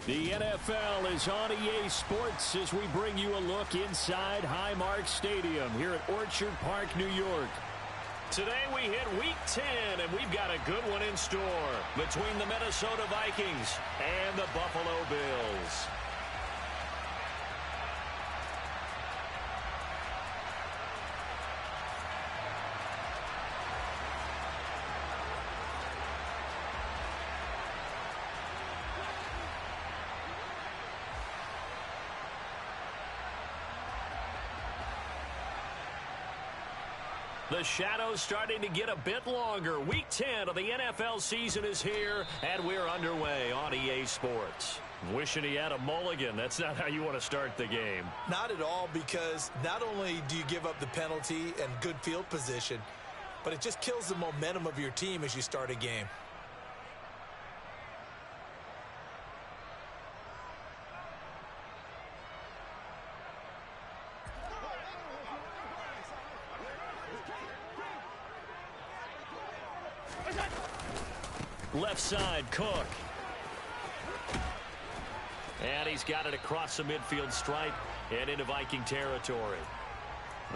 The NFL is on EA Sports as we bring you a look inside Highmark Stadium here at Orchard Park, New York. Today we hit Week 10, and we've got a good one in store between the Minnesota Vikings and the Buffalo Bills. The shadow's starting to get a bit longer. Week 10 of the NFL season is here, and we're underway on EA Sports. Wishing he had a mulligan. That's not how you want to start the game. Not at all, because not only do you give up the penalty and good field position, but it just kills the momentum of your team as you start a game. Left side, Cook. And he's got it across the midfield stripe and into Viking territory.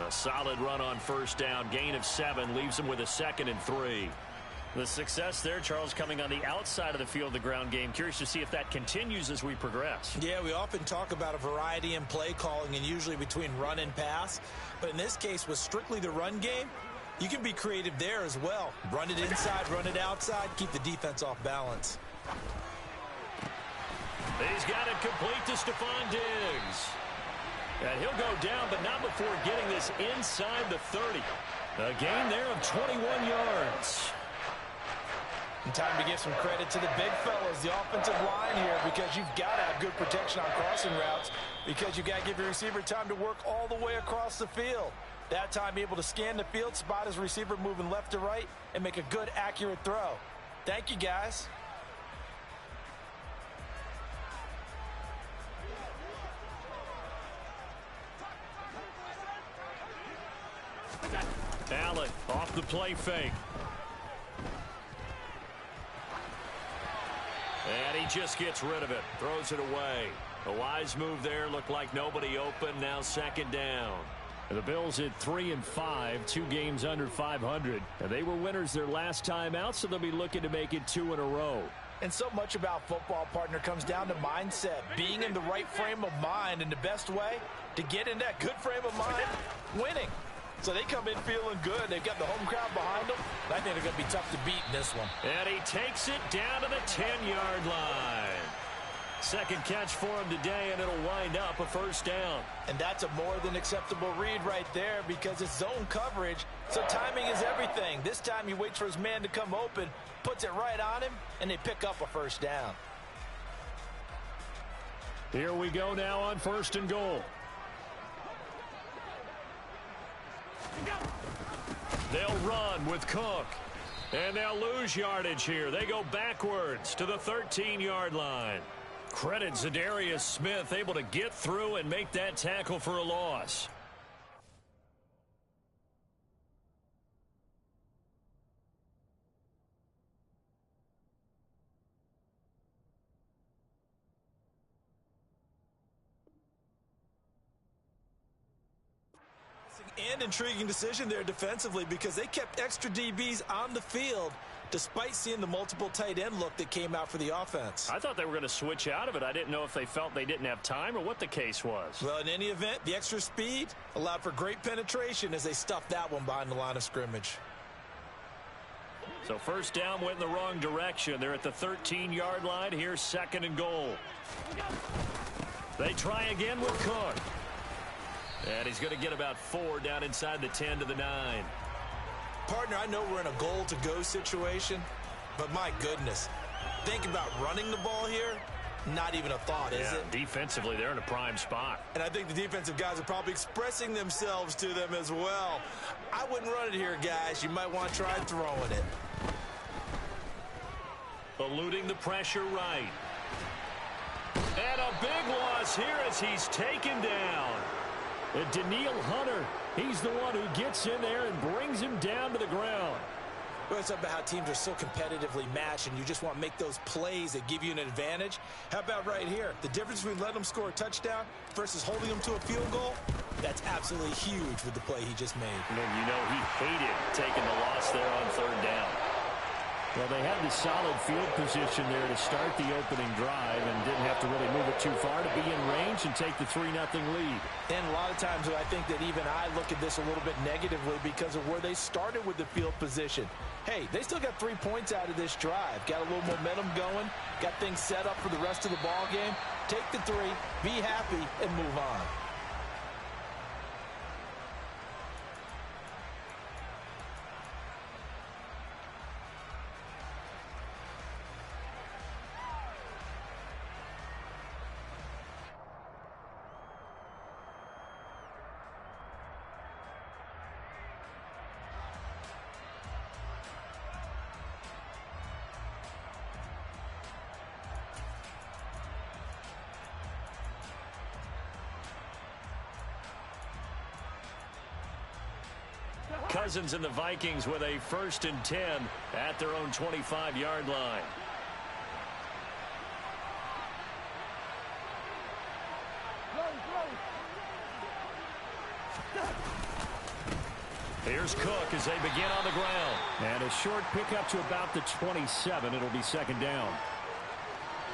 A solid run on first down. Gain of 7 leaves him with a 2nd and 3. The success there, Charles, coming on the outside of the field, the ground game. Curious to see if that continues as we progress. Yeah, we often talk about a variety in play calling and usually between run and pass. But in this case, with strictly the run game, you can be creative there as well. Run it inside, run it outside, keep the defense off balance. He's got it complete to Stephon Diggs. And he'll go down, but not before getting this inside the 30. A gain there of 21 yards. And time to give some credit to the big fellas, the offensive line here, because you've got to have good protection on crossing routes, because you've got to give your receiver time to work all the way across the field. That time, be able to scan the field, spot his receiver moving left to right, and make a good, accurate throw. Thank you, guys. Allen off the play fake. And he just gets rid of it. Throws it away. A wise move there. Looked like nobody open. Now 2nd down. The Bills at 3-5, 2 games under 500. And they were winners their last time out, so they'll be looking to make it 2 in a row. And so much about football, partner, comes down to mindset. Being in the right frame of mind, and the best way to get in that good frame of mind, winning. So they come in feeling good. They've got the home crowd behind them. And I think they're going to be tough to beat in this one. And he takes it down to the 10-yard line. Second catch for him today, and it'll wind up a first down. And that's a more than acceptable read right there, because it's zone coverage, so timing is everything. This time he waits for his man to come open, puts it right on him, and they pick up a first down. Here we go now on 1st and goal. They'll run with Cook, and they'll lose yardage here. They go backwards to the 13-yard line. Credit Zadarius Smith, able to get through and make that tackle for a loss. And intriguing decision there defensively, because they kept extra DBs on the field despite seeing the multiple tight end look that came out for the offense. I thought they were going to switch out of it. I didn't know if they felt they didn't have time or what the case was. Well, in any event, the extra speed allowed for great penetration as they stuffed that one behind the line of scrimmage. So first down went in the wrong direction. They're at the 13-yard line. Here's 2nd and goal. They try again with Cook. And he's going to get about 4 down inside the 10 to the 9. Partner, I know we're in a goal-to-go situation, but my goodness, think about running the ball here. Not even a thought, is it? Defensively, they're in a prime spot. And I think the defensive guys are probably expressing themselves to them as well. I wouldn't run it here, guys. You might want to try throwing it. Eluding the pressure right. And a big loss here as he's taken down. Danielle Hunter, he's the one who gets in there and brings him down to the ground. Well, it's about how teams are so competitively matched, and you just want to make those plays that give you an advantage. How about right here? The difference between letting them score a touchdown versus holding them to a field goal, that's absolutely huge with the play he just made. And you know he hated taking the loss there on third down. Well, they had the solid field position there to start the opening drive and didn't have to really move it too far to be in range and take the 3-0 lead. And a lot of times I think that even I look at this a little bit negatively because of where they started with the field position. Hey, they still got 3 points out of this drive. Got a little momentum going. Got things set up for the rest of the ball game. Take the 3, be happy, and move on. Cousins and the Vikings with a 1st and 10 at their own 25-yard line. Here's Cook as they begin on the ground. And a short pickup to about the 27. It'll be 2nd down.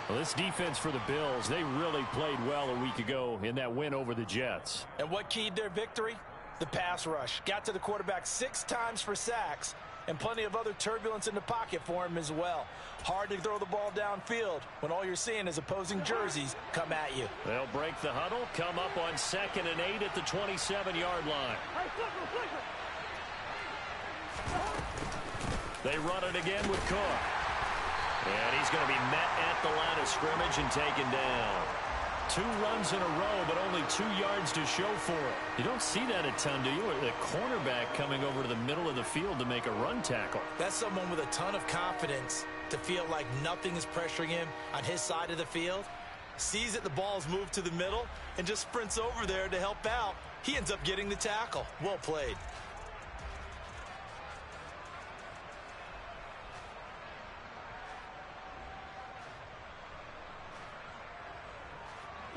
Well, this defense for the Bills, they really played well a week ago in that win over the Jets. And what keyed their victory? The pass rush. Got to the quarterback 6 times for sacks, and plenty of other turbulence in the pocket for him as well. Hard to throw the ball downfield when all you're seeing is opposing jerseys come at you. They'll break the huddle, come up on 2nd and 8 at the 27-yard line. They run it again with Cook. And he's going to be met at the line of scrimmage and taken down. 2 runs in a row, but only 2 yards to show for it. You don't see that a ton, do you? The cornerback coming over to the middle of the field to make a run tackle. That's someone with a ton of confidence to feel like nothing is pressuring him on his side of the field. Sees that the ball's moved to the middle and just sprints over there to help out. He ends up getting the tackle. Well played.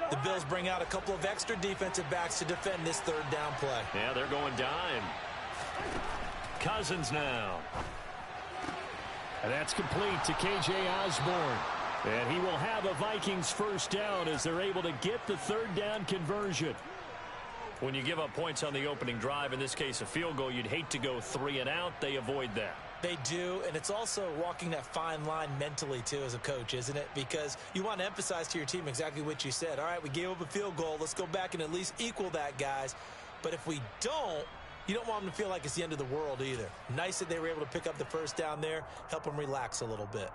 The Bills bring out a couple of extra defensive backs to defend this 3rd down play. Yeah, they're going dime. Cousins now. And that's complete to K.J. Osborne. And he will have a Vikings 1st down as they're able to get the 3rd down conversion. When you give up points on the opening drive, in this case a field goal, you'd hate to go 3 and out. They avoid that. They do, and it's also walking that fine line mentally, too, as a coach, isn't it? Because you want to emphasize to your team exactly what you said. All right, we gave up a field goal. Let's go back and at least equal that, guys. But if we don't, you don't want them to feel like it's the end of the world either. Nice that they were able to pick up the 1st down there, help them relax a little bit.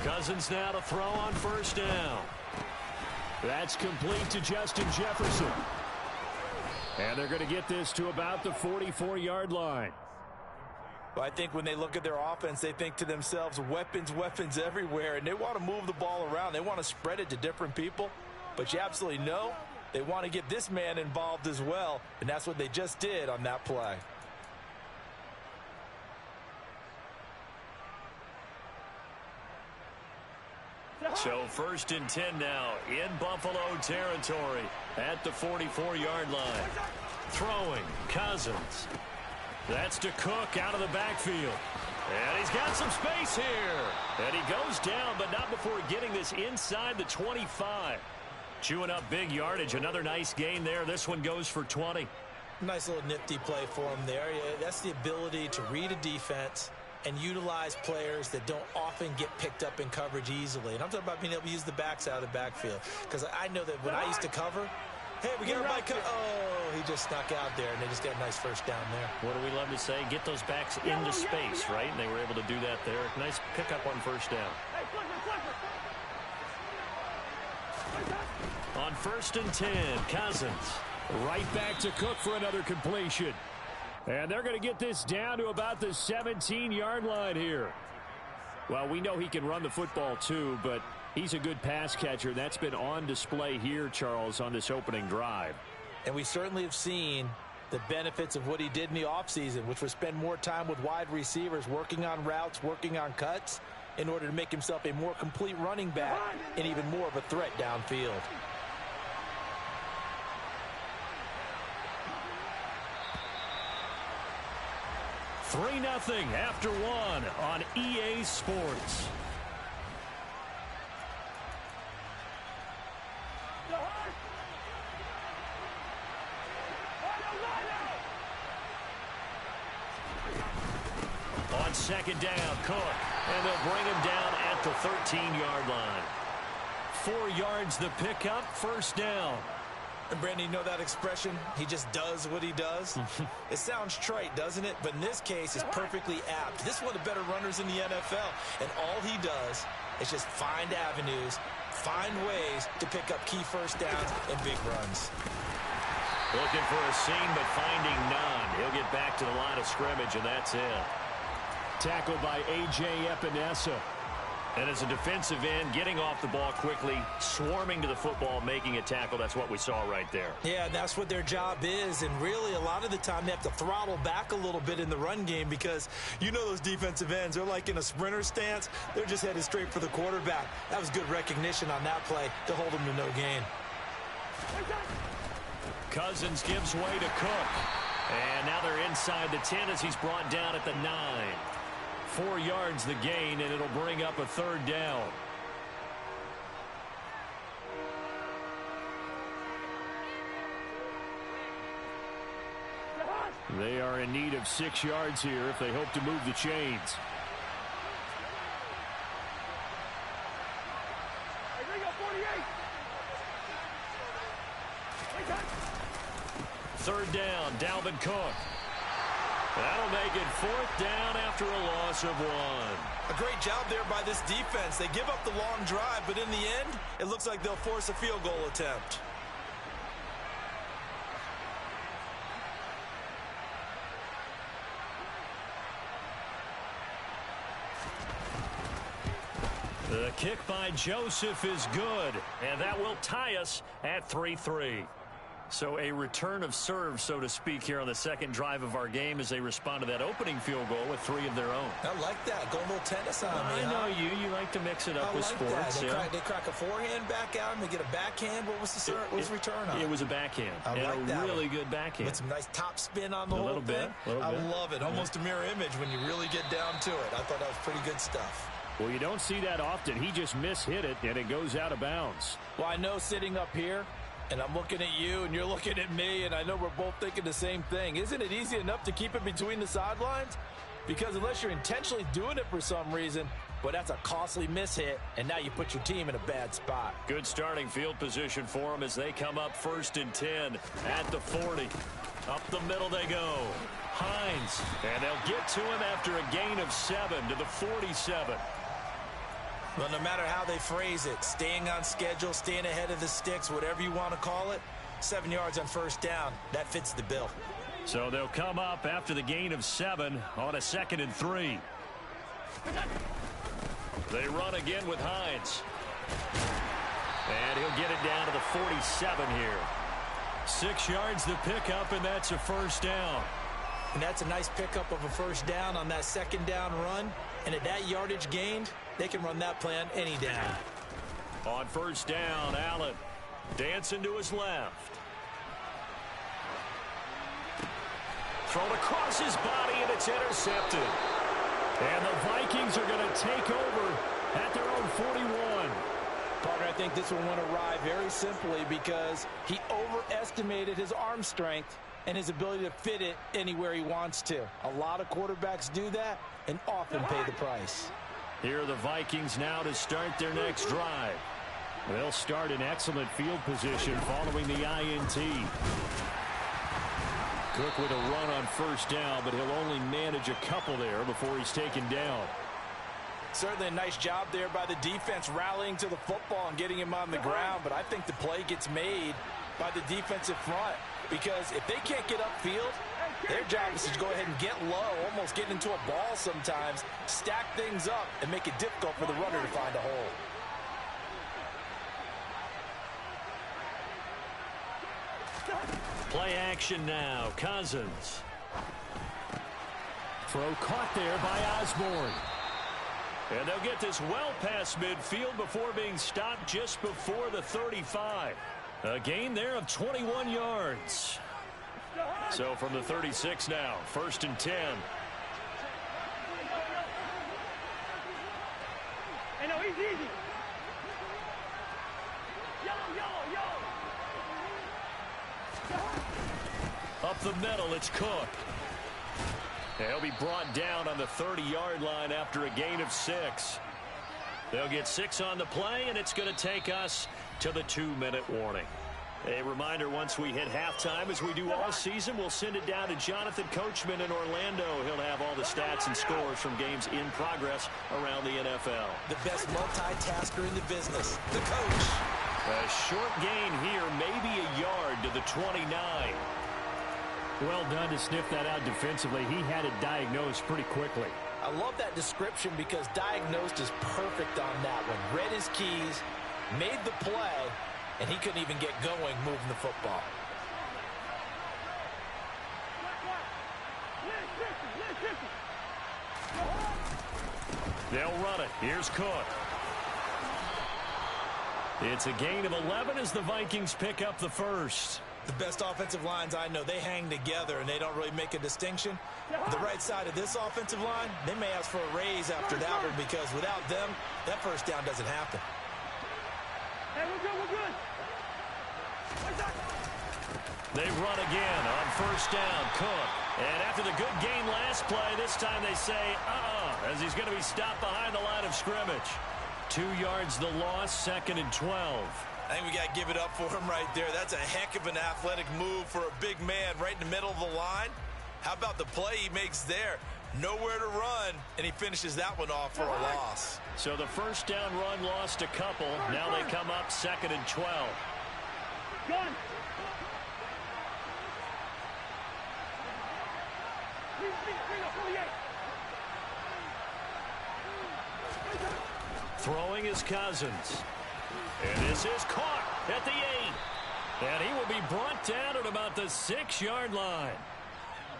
Cousins now to throw on 1st down. That's complete to Justin Jefferson. And they're going to get this to about the 44-yard line. Well, I think when they look at their offense, they think to themselves, weapons, weapons everywhere, and they want to move the ball around. They want to spread it to different people. But you absolutely know they want to get this man involved as well, and that's what they just did on that play. So 1st and 10 now in Buffalo territory at the 44-yard line. Throwing, Cousins. That's to Cook out of the backfield. And he's got some space here. And he goes down, but not before getting this inside the 25. Chewing up big yardage. Another nice gain there. This one goes for 20. Nice little nifty play for him there. That's the ability to read a defense and utilize players that don't often get picked up in coverage easily. And I'm talking about being able to use the backs out of the backfield. Because I know that when I used to cover, hey, we get everybody cover. Oh, he just snuck out there, and they just got a nice 1st down there. What do we love to say? Get those backs into space, right? And they were able to do that there. Nice pickup on 1st down. On 1st and 10, Cousins. Right back to Cook for another completion. And they're going to get this down to about the 17-yard line here. Well, we know he can run the football too, but he's a good pass catcher. That's been on display here, Charles, on this opening drive. And we certainly have seen the benefits of what he did in the offseason, which was spend more time with wide receivers, working on routes, working on cuts, in order to make himself a more complete running back and even more of a threat downfield. Three 0 after one on EA Sports. On second down, Cook, and they'll bring him down at the 13-yard line. 4 yards the pickup, first down. And Brandon, you know that expression? He just does what he does. It sounds trite, doesn't it? But in this case, it's perfectly apt. This is one of the better runners in the NFL. And all he does is just find avenues, find ways to pick up key first downs and big runs. Looking for a seam, but finding none. He'll get back to the line of scrimmage, and that's it. Tackled by A.J. Epinesa. And as a defensive end, getting off the ball quickly, swarming to the football, making a tackle. That's what we saw right there. Yeah, that's what their job is. And really, a lot of the time, they have to throttle back a little bit in the run game because you know those defensive ends, they're like in a sprinter stance. They're just headed straight for the quarterback. That was good recognition on that play to hold them to no gain. Cousins gives way to Cook. And now they're inside the 10 as he's brought down at the 9. 4 yards the gain, and it'll bring up a third down. They are in need of 6 yards here if they hope to move the chains. Third down, Dalvin Cook. That'll make it fourth down after a loss of 1. A great job there by this defense. They give up the long drive, but in the end, it looks like they'll force a field goal attempt. The kick by Joseph is good, and that will tie us at 3-3. So a return of serve, so to speak, here on the second drive of our game as they respond to that opening field goal with 3 of their own. I like that. Go a little tennis on me. I know you. You like to mix it up with sports. They crack a forehand back out and they get a backhand. What was the return on? It was a backhand. I like that really good backhand. With some nice top spin on the whole thing. I love it. Almost a mirror image when you really get down to it. I thought that was pretty good stuff. Well, you don't see that often. He just mishit it, and it goes out of bounds. Well, I know sitting up here, and I'm looking at you, and you're looking at me, and I know we're both thinking the same thing. Isn't it easy enough to keep it between the sidelines? Because unless you're intentionally doing it for some reason, well, that's a costly mishit, and now you put your team in a bad spot. Good starting field position for them as they come up 1st and 10 at the 40. Up the middle they go. Hines, and they'll get to him after a gain of 7 to the 47. Well, no matter how they phrase it, staying on schedule, staying ahead of the sticks, whatever you want to call it, 7 yards on first down, that fits the bill. So they'll come up after the gain of 7 on a 2nd and 3. They run again with Hines. And he'll get it down to the 47 here. 6 yards the pickup, and that's a first down. And that's a nice pickup of a first down on that second down run. And at that yardage gained, they can run that play on any down. On first down, Allen dancing to his left. Thrown across his body, and it's intercepted. And the Vikings are going to take over at their own 41. Partner, I think this one went awry very simply because he overestimated his arm strength and his ability to fit it anywhere he wants to. A lot of quarterbacks do that and often pay the price. Here are the Vikings now to start their next drive. They'll start in excellent field position following the INT. Cook with a run on first down, but he'll only manage a couple there before he's taken down. Certainly a nice job there by the defense rallying to the football and getting him on the ground, but I think the play gets made by the defensive front because if they can't get upfield, their job is to go ahead and get low, almost get into a ball sometimes, stack things up, and make it difficult for the runner to find a hole. Play action now. Cousins. Throw caught there by Osborne. And they'll get this well past midfield before being stopped just before the 35. A gain there of 21 yards. So from the 36 now, 1st and 10. Hey, no, he's easy. Up the middle, it's Cook. He'll be brought down on the 30-yard line after a gain of 6. They'll get 6 on the play, and it's going to take us to the 2-minute warning. A reminder, once we hit halftime, as we do all season, we'll send it down to Jonathan Coachman in Orlando. He'll have all the stats and scores from games in progress around the NFL. The best multitasker in the business, the coach. A short gain here, maybe a yard to the 29. Well done to sniff that out defensively. He had it diagnosed pretty quickly. I love that description because diagnosed is perfect on that one. Read his keys, made the play, and he couldn't even get going moving the football. They'll run it. Here's Cook. It's a gain of 11 as the Vikings pick up the first. The best offensive lines I know, they hang together and they don't really make a distinction. The right side of this offensive line, they may ask for a raise after that one because without them, that first down doesn't happen. Hey, we're good, we're good. They run again on 1st down, Cook. And after the good gain last play, this time they say, as he's going to be stopped behind the line of scrimmage. 2 yards the loss, 2nd and 12. I think we got to give it up for him right there. That's a heck of an athletic move for a big man right in the middle of the line. How about the play he makes there? Nowhere to run, and he finishes that one off for a loss. So the 1st down run lost a couple. Now they come up 2nd and 12. Gun. Throwing is Cousins. And this is caught at the 8. And he will be brought down at about the 6-yard line.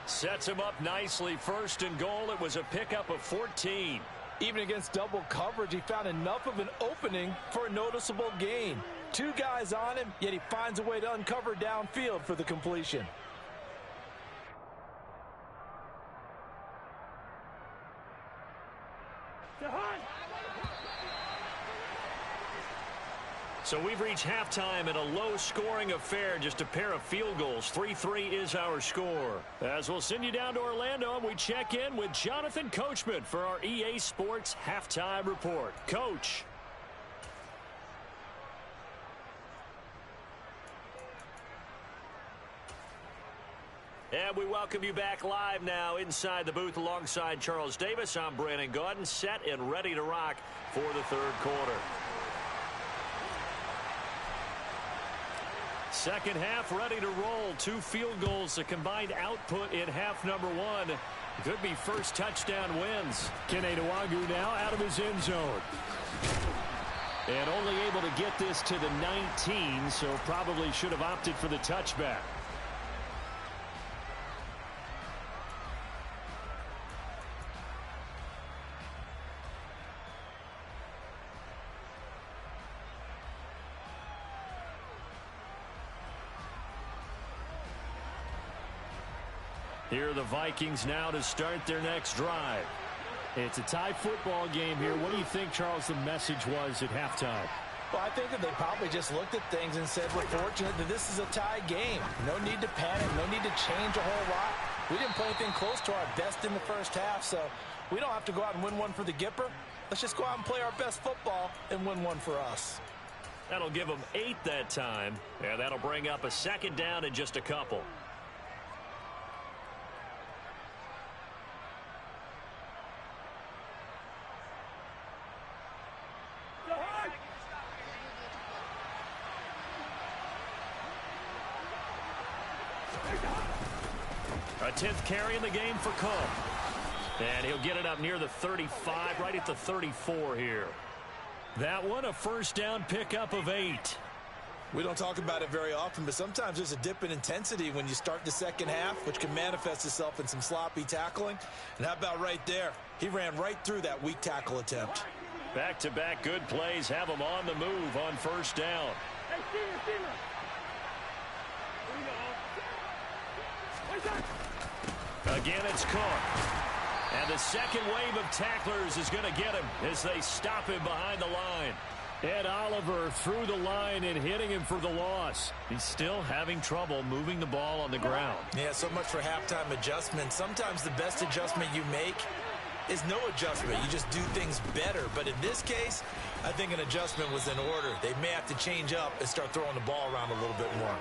Sets him up nicely. 1st and goal. It was a pickup of 14. Even against double coverage, he found enough of an opening for a noticeable gain. 2 guys on him, yet he finds a way to uncover downfield for the completion. So we've reached halftime in a low-scoring affair, just a pair of field goals. 3-3 is our score. As we'll send you down to Orlando, and we check in with Jonathan Coachman for our EA Sports Halftime Report. Coach. And we welcome you back live now inside the booth alongside Charles Davis. I'm Brandon Gaudin, set and ready to rock for the 3rd quarter. Second half ready to roll. 2 field goals, the combined output in half number 1. Could be first touchdown wins. Kene Nwangwu now out of his end zone. And only able to get this to the 19, so probably should have opted for the touchback. Here are the Vikings now to start their next drive. It's a tie football game here. What do you think, Charles, the message was at halftime? Well, I think that they probably just looked at things and said, we're fortunate that this is a tie game. No need to panic. No need to change a whole lot. We didn't play anything close to our best in the first half, so we don't have to go out and win one for the Gipper. Let's just go out and play our best football and win one for us. That'll give them 8 that time, and that'll bring up a 2nd down in just a couple. A 10th carry in the game for Cook. And he'll get it up near the 35, right at the 34 here. That one, a 1st down pickup of 8. We don't talk about it very often, but sometimes there's a dip in intensity when you start the second half, which can manifest itself in some sloppy tackling. And how about right there? He ran right through that weak tackle attempt. Back-to-back good plays have him on the move on first down. Hey, Steamer. Here we go. Again, it's Cook. And the second wave of tacklers is going to get him as they stop him behind the line. Ed Oliver through the line and hitting him for the loss. He's still having trouble moving the ball on the ground. Yeah, so much for halftime adjustment. Sometimes the best adjustment you make is no adjustment. You just do things better. But in this case, I think an adjustment was in order. They may have to change up and start throwing the ball around a little bit more.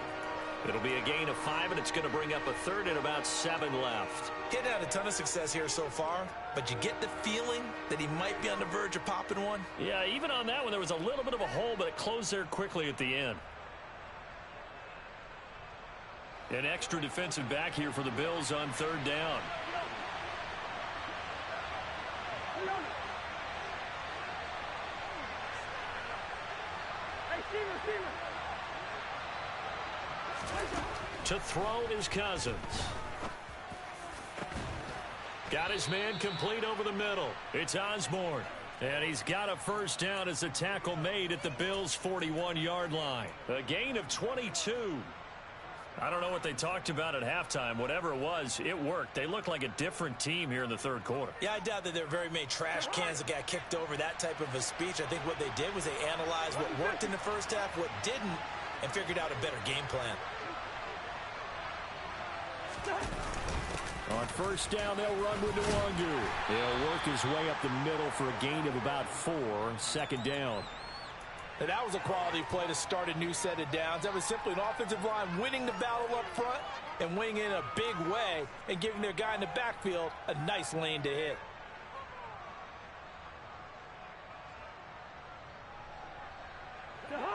It'll be a gain of 5, and it's going to bring up a third and about 7 left. He hadn't had a ton of success here so far, but you get the feeling that he might be on the verge of popping one. Yeah, even on that one, there was a little bit of a hole, but it closed there quickly at the end. An extra defensive back here for the Bills on third down. Hey, Steamer. To throw is Cousins. Got his man complete over the middle. It's Osborne. And he's got a first down as a tackle made at the Bills' 41-yard line. A gain of 22. I don't know what they talked about at halftime. Whatever it was, it worked. They look like a different team here in the third quarter. Yeah, I doubt that there are very many trash cans that got kicked over, that type of a speech. I think what they did was they analyzed what worked in the first half, what didn't, and figured out a better game plan. On first down, they'll run with Nwangu. He'll work his way up the middle for a gain of about 4. Second down. And that was a quality play to start a new set of downs. That was simply an offensive line winning the battle up front and winning in a big way and giving their guy in the backfield a nice lane to hit.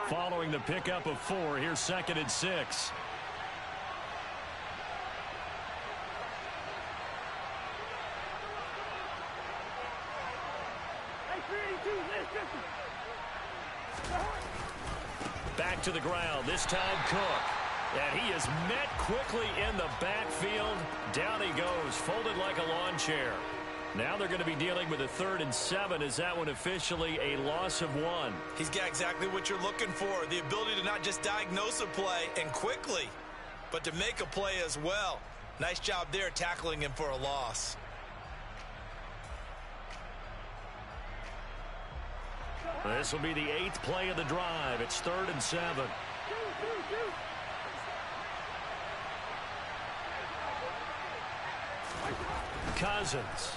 Following the pickup of 4, here's 2nd and 6. Back to the ground, this time Cook. And he is met quickly in the backfield. Down he goes, folded like a lawn chair. Now they're going to be dealing with a 3rd and 7. Is that one officially a loss of 1? He's got exactly what you're looking for, the ability to not just diagnose a play and quickly, but to make a play as well. Nice job there tackling him for a loss. This will be the 8th play of the drive. It's 3rd and 7. Cousins.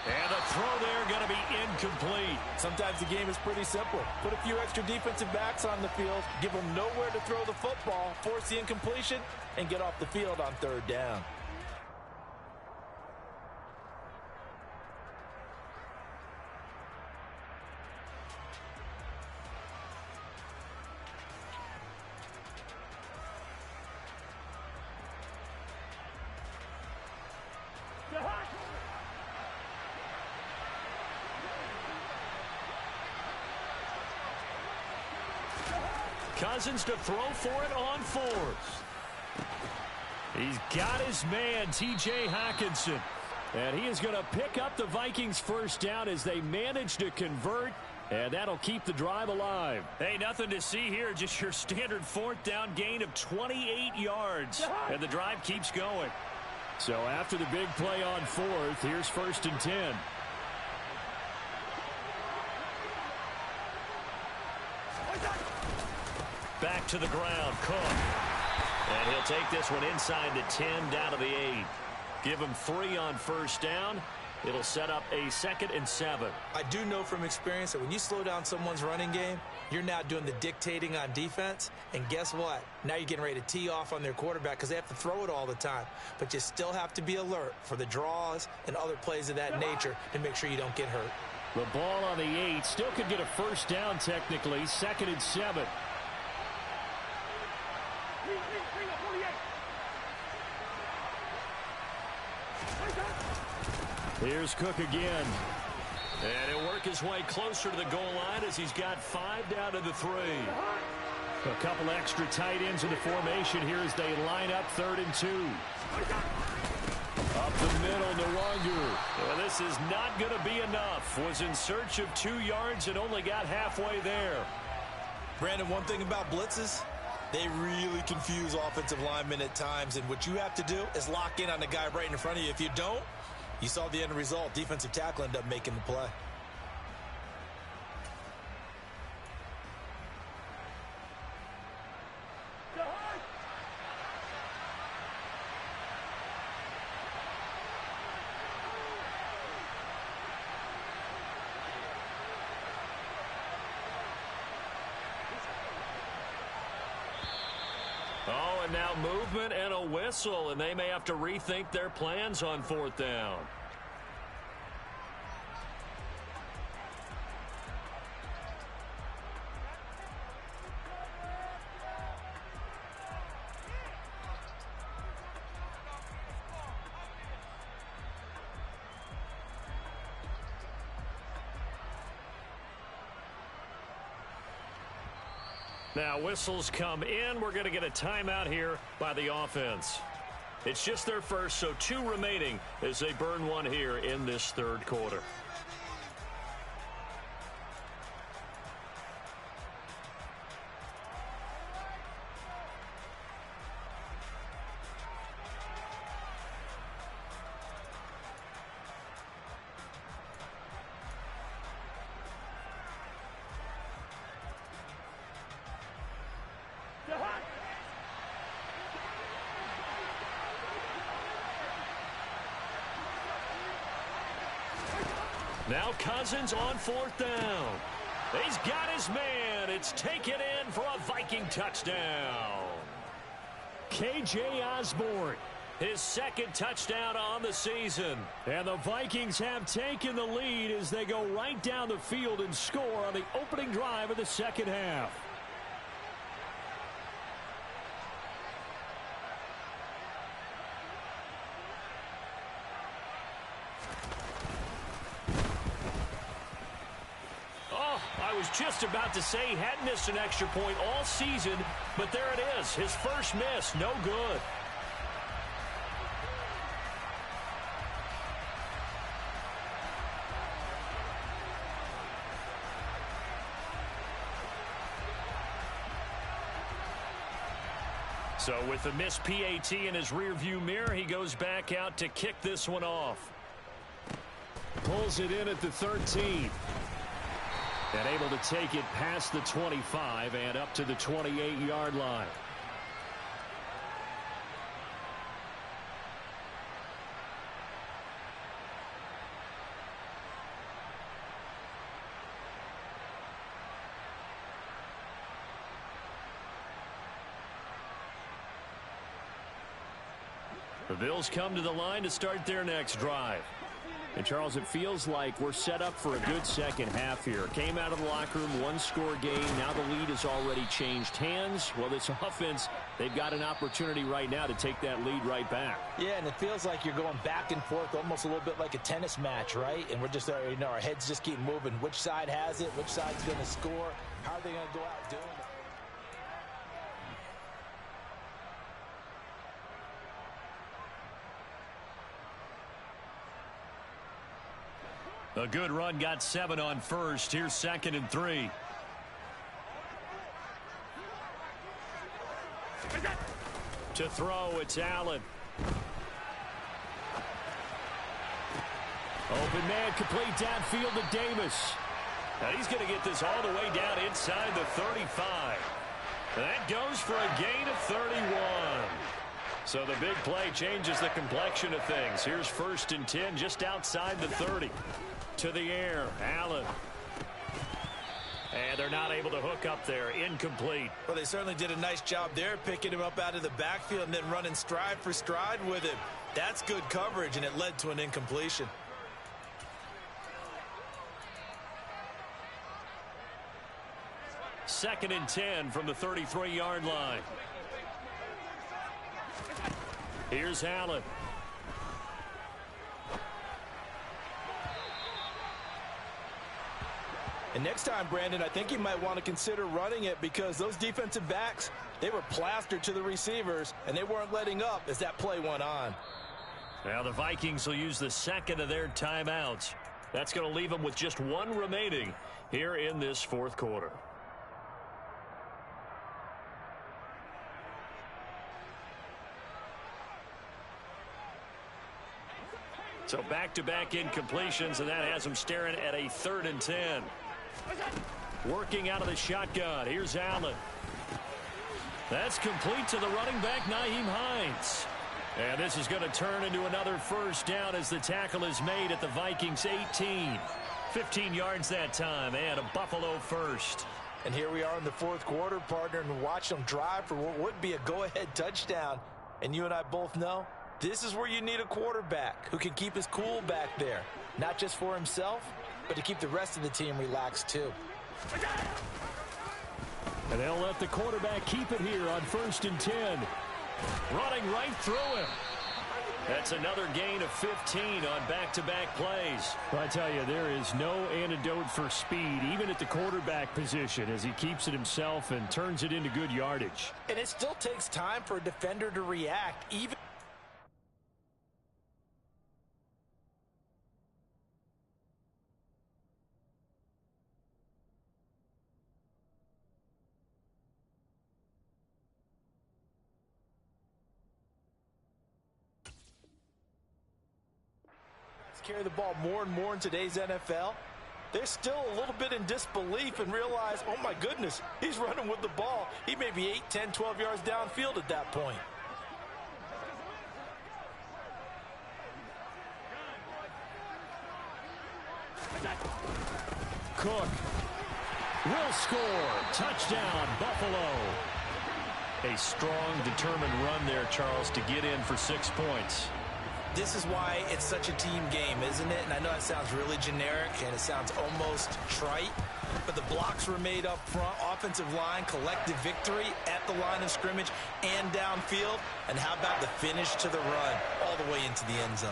And the throw there going to be incomplete. Sometimes the game is pretty simple. Put a few extra defensive backs on the field, give them nowhere to throw the football, force the incompletion, and get off the field on 3rd down. Cousins to throw for it on 4th. He's got his man, T.J. Hockenson. And he is going to pick up the Vikings' first down as they manage to convert. And that'll keep the drive alive. Hey, nothing to see here. Just your standard 4th down gain of 28 yards. And the drive keeps going. So after the big play on 4th, here's 1st and 10. Back to the ground, Cook. And he'll take this one inside the 10, down to the 8. Give him 3 on first down. It'll set up a 2nd and 7. I do know from experience that when you slow down someone's running game, you're now doing the dictating on defense. And guess what? Now you're getting ready to tee off on their quarterback because they have to throw it all the time. But you still have to be alert for the draws and other plays of that nature to make sure you don't get hurt. The ball on the 8 still could get a first down technically. 2nd and 7. Here's Cook again. And he'll work work his way closer to the goal line as he's got 5 down to the 3. A couple extra tight ends in the formation here as they line up 3rd and 2. Up the middle, Nwangu. Well, this is not going to be enough. Was in search of 2 yards and only got halfway there. Brandon, one thing about blitzes, they really confuse offensive linemen at times, and what you have to do is lock in on the guy right in front of you. If you don't, you saw the end result. Defensive tackle ended up making the play. Oh, and now movement and a whistle, and they may have to rethink their plans on 4th down. Now whistles come in. We're going to get a timeout here by the offense. It's just their first, so 2 remaining as they burn one here in this 3rd quarter. Now Cousins on 4th down. He's got his man. It's taken in for a Viking touchdown. KJ Osborne. His 2nd touchdown on the season. And the Vikings have taken the lead as they go right down the field and score on the opening drive of the 2nd half. I was just about to say he hadn't missed an extra point all season, but there it is. His first miss, no good. So with the missed PAT in his rearview mirror, he goes back out to kick this one off. Pulls it in at the 13. And able to take it past the 25 and up to the 28-yard line. The Bills come to the line to start their next drive. And, Charles, it feels like we're set up for a good second half here. Came out of the locker room, 1-score game. Now the lead has already changed hands. Well, this offense, they've got an opportunity right now to take that lead right back. Yeah, and it feels like you're going back and forth almost a little bit like a tennis match, right? And we're just, our heads just keep moving. Which side has it? Which side's going to score? How are they going to go out doing it? A good run, got 7 on first. Here's 2nd and 3. To throw, it's Allen. Open man, complete downfield to Davis. Now he's going to get this all the way down inside the 35. That goes for a gain of 31. So the big play changes the complexion of things. Here's 1st and 10 just outside the 30. To the air, Allen. And they're not able to hook up there. Incomplete. Well, they certainly did a nice job there, picking him up out of the backfield and then running stride for stride with him. That's good coverage, and it led to an incompletion. Second and 10 from the 33-yard line. Here's Allen. And next time, Brandon, I think you might want to consider running it because those defensive backs, they were plastered to the receivers, and they weren't letting up as that play went on. Now the Vikings will use the second of their timeouts. That's going to leave them with just one remaining here in this fourth quarter. So back-to-back incompletions, and that has them staring at a 3rd and 10. Working out of the shotgun. Here's Allen. That's complete to the running back, Nyheim Hines. And this is going to turn into another first down as the tackle is made at the Vikings 18. 15 yards that time, and a Buffalo first. And here we are in the fourth quarter, partner, and watch them drive for what would be a go-ahead touchdown. And you and I both know this is where you need a quarterback who can keep his cool back there. Not just for himself, but to keep the rest of the team relaxed too. And they'll let the quarterback keep it here on 1st and 10. Running right through him. That's another gain of 15 on back-to-back plays. Well, I tell you, there is no antidote for speed, even at the quarterback position, as he keeps it himself and turns it into good yardage. And it still takes time for a defender to react, even. Carry the ball more and more in today's NFL, they're still a little bit in disbelief and realize, oh my goodness, he's running with the ball. He may be 8, 10, 12 yards downfield at that point. Cook will score. Touchdown, Buffalo. A strong, determined run there, Charles, to get in for 6 points. This is why it's such a team game, isn't it? And I know it sounds really generic and it sounds almost trite, but the blocks were made up front, offensive line, collective victory at the line of scrimmage and downfield. And how about the finish to the run all the way into the end zone?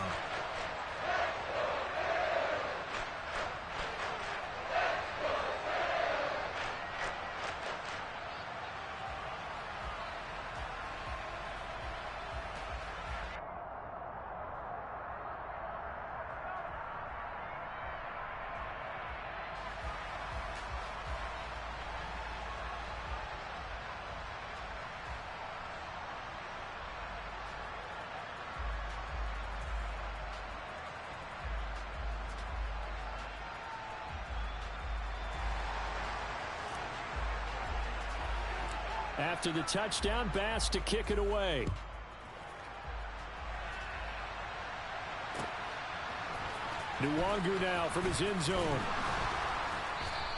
After the touchdown, Bass to kick it away. Nwangu now from his end zone.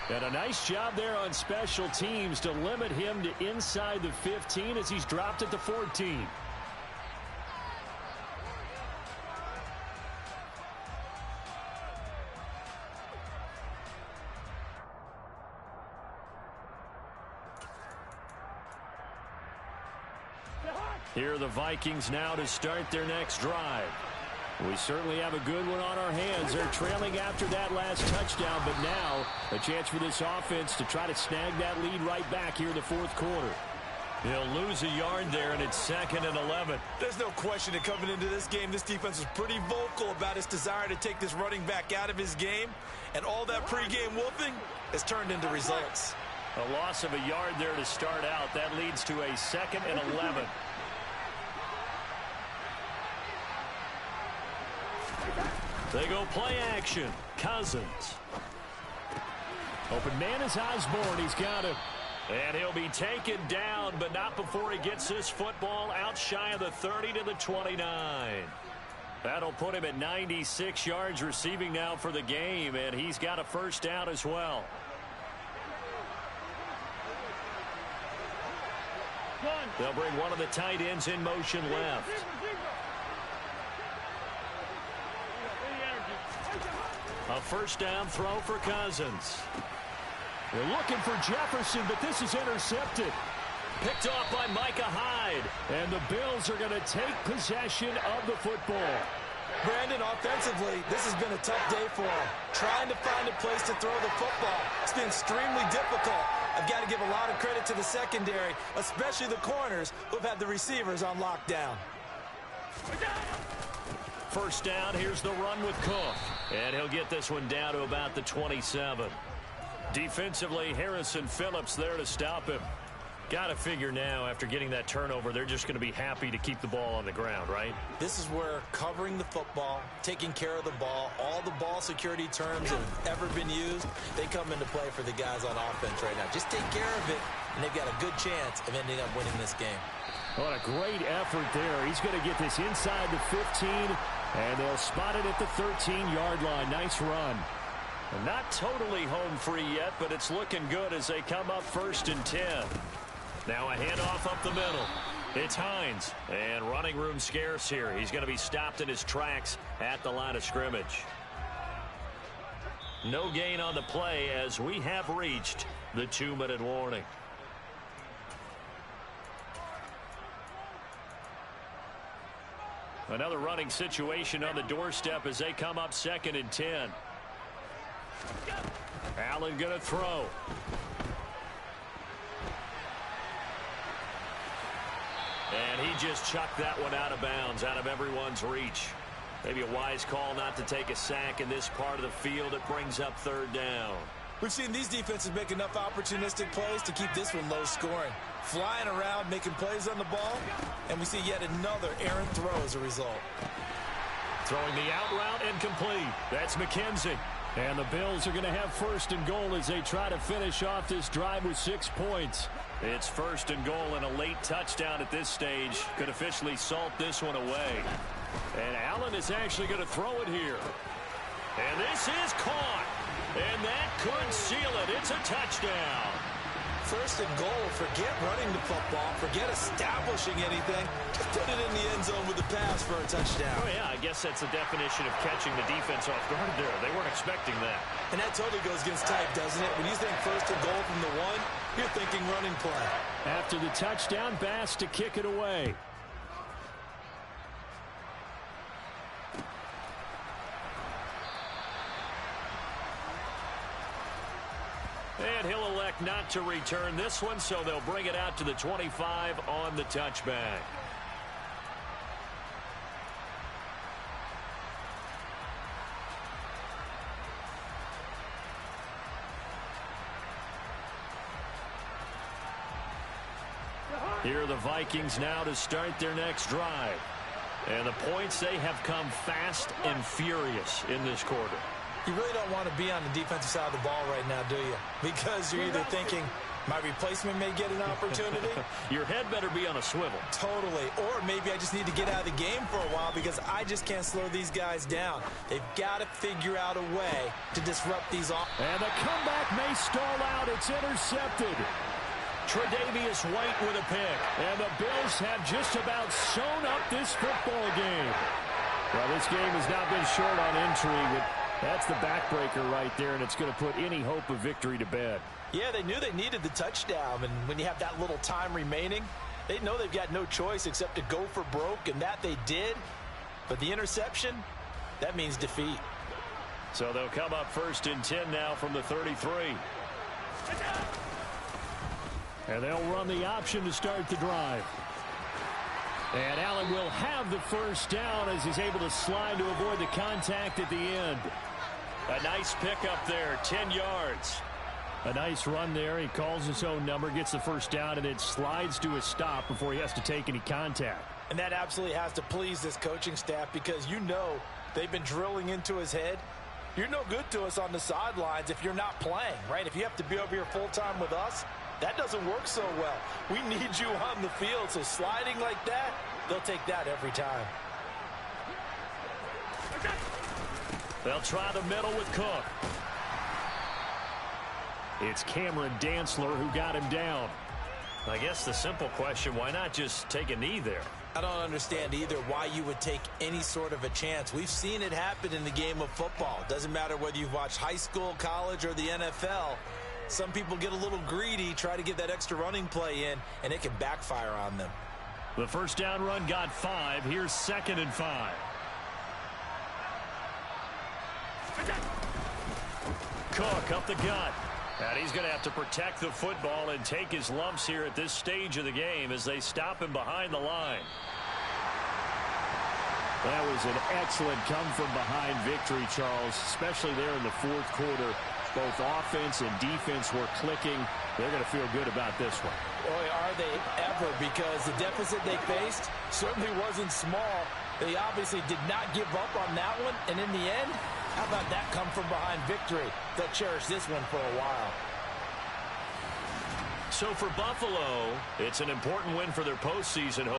And a nice job there on special teams to limit him to inside the 15 as he's dropped at the 14. Here are the Vikings now to start their next drive. We certainly have a good one on our hands. They're trailing after that last touchdown, but now a chance for this offense to try to snag that lead right back here in the fourth quarter. They'll lose a yard there, and it's 2nd and 11. There's no question that coming into this game, this defense was pretty vocal about its desire to take this running back out of his game, and all that pregame wolfing has turned into results. A loss of a yard there to start out. That leads to a 2nd and 11. They go play action. Cousins. Open man is Osborne. He's got him. And he'll be taken down, but not before he gets this football out shy of the 30 to the 29. That'll put him at 96 yards receiving now for the game, and he's got a first down as well. They'll bring one of the tight ends in motion left. A first down throw for Cousins. They're looking for Jefferson, but this is intercepted. Picked off by Micah Hyde. And the Bills are going to take possession of the football. Brandon, offensively, this has been a tough day for him. Trying to find a place to throw the football. It's been extremely difficult. I've got to give a lot of credit to the secondary, especially the corners who've had the receivers on lockdown. First down, here's the run with Cook. And he'll get this one down to about the 27. Defensively, Harrison Phillips there to stop him. Got to figure now, after getting that turnover, they're just going to be happy to keep the ball on the ground, right? This is where covering the football, taking care of the ball, all the ball security terms that have ever been used, they come into play for the guys on offense right now. Just take care of it, and they've got a good chance of ending up winning this game. What a great effort there. He's going to get this inside the 15, and they'll spot it at the 13-yard line. Nice run. Not totally home free yet, but it's looking good as they come up 1st and 10. Now a handoff up the middle. It's Hines, and running room scarce here. He's going to be stopped in his tracks at the line of scrimmage. No gain on the play as we have reached the 2-minute warning. Another running situation on the doorstep as they come up 2nd and 10. Allen going to throw. And he just chucked that one out of bounds, out of everyone's reach. Maybe a wise call not to take a sack in this part of the field. It brings up 3rd down. We've seen these defenses make enough opportunistic plays to keep this one low scoring. Flying around, making plays on the ball, and we see yet another errant throw as a result. Throwing the out route and complete. That's McKenzie. And the Bills are going to have 1st and goal as they try to finish off this drive with 6 points. It's 1st and goal, and a late touchdown at this stage could officially salt this one away. And Allen is actually going to throw it here. And this is caught. And that could seal it. It's a touchdown. 1st and goal. Forget running the football. Forget establishing anything. Just put it in the end zone with a pass for a touchdown. Oh, yeah, I guess that's a definition of catching the defense off guard there. They weren't expecting that. And that totally goes against type, doesn't it? When you think 1st and goal from the 1, you're thinking running play. After the touchdown, Bass to kick it away. And he'll elect not to return this one, so they'll bring it out to the 25 on the touchback. Here are the Vikings now to start their next drive. And the points, they have come fast and furious in this quarter. You really don't want to be on the defensive side of the ball right now, do you? Because you're either thinking, my replacement may get an opportunity. Your head better be on a swivel. Totally. Or maybe I just need to get out of the game for a while because I just can't slow these guys down. They've got to figure out a way to disrupt these And the comeback may stall out. It's intercepted. Tre'Davious White with a pick. And the Bills have just about sewn up this football game. Well, this game has not been short on intrigue, but that's the backbreaker right there, and it's going to put any hope of victory to bed. Yeah, they knew they needed the touchdown, and when you have that little time remaining, they know they've got no choice except to go for broke, and that they did. But the interception, that means defeat. So they'll come up 1st and 10 now from the 33. And they'll run the option to start the drive. And Allen will have the 1st down as he's able to slide to avoid the contact at the end. A nice pickup there, 10 yards. A nice run there. He calls his own number, gets the 1st down, and then slides to a stop before he has to take any contact. And that absolutely has to please this coaching staff because you know they've been drilling into his head. You're no good to us on the sidelines if you're not playing, right? If you have to be over here full-time with us, that doesn't work so well. We need you on the field, so sliding like that, they'll take that every time. They'll try the middle with Cook. It's Cameron Dantzler who got him down. I guess the simple question, why not just take a knee there? I don't understand either why you would take any sort of a chance. We've seen it happen in the game of football. It doesn't matter whether you've watched high school, college, or the NFL. Some people get a little greedy, try to get that extra running play in, and it can backfire on them. The 1st down run got 5. Here's 2nd and 5. Cook up the gut. And he's going to have to protect the football and take his lumps here at this stage of the game as they stop him behind the line. That was an excellent come-from-behind victory, Charles, especially there in the fourth quarter. Both offense and defense were clicking. They're going to feel good about this one. Boy, are they ever, because the deficit they faced certainly wasn't small. They obviously did not give up on that one, and in the end, how about that come-from-behind victory? They'll cherish this one for a while. So for Buffalo, it's an important win for their postseason hope.